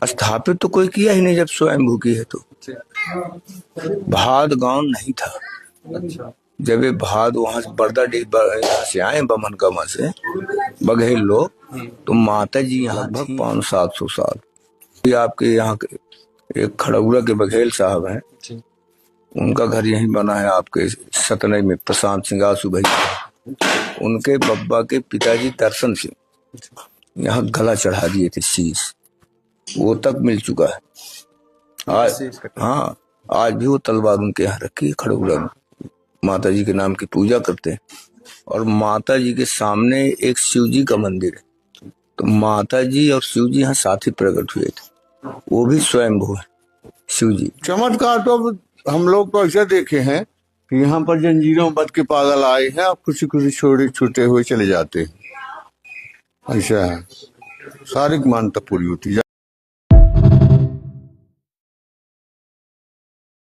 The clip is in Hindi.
स्थापित तो कोई किया ही नहीं जब स्वयंभू की है तो। भाद गांव नहीं था। अच्छा। जब ये भाद वहां से यहाँ से आए बमनगमा से बघेल लोग, तो माता जी यहाँ लगभग 500-700 साल। ये आपके यहाँ एक खड़गुड़ा के बघेल साहब हैं, उनका घर यहीं बना है आपके सतनई में, प्रशांत सिंह आसू भाई। उनके बब्बा के पिताजी दर्शन सिंह यहाँ गला चढ़ा दिए थे शीश, वो तक मिल चुका है आज। हाँ, आज भी वो तलवार उनके यहाँ रखी है खड़गुड़ा में। माता जी के नाम की पूजा करते हैं। और माता जी के सामने एक शिव जी का मंदिर है, तो माता जी और शिव जी यहाँ साथ ही प्रकट हुए थे, वो भी स्वयंभू है शिव जी। चमत्कार तो हम लोग तो ऐसा देखे हैं कि यहाँ पर जंजीरों बद के पागल आए हैं, अब खुशी खुशी छोड़े छूटे हुए चले जाते हैं। ऐसा है, सारी मान्यता पूरी होती है।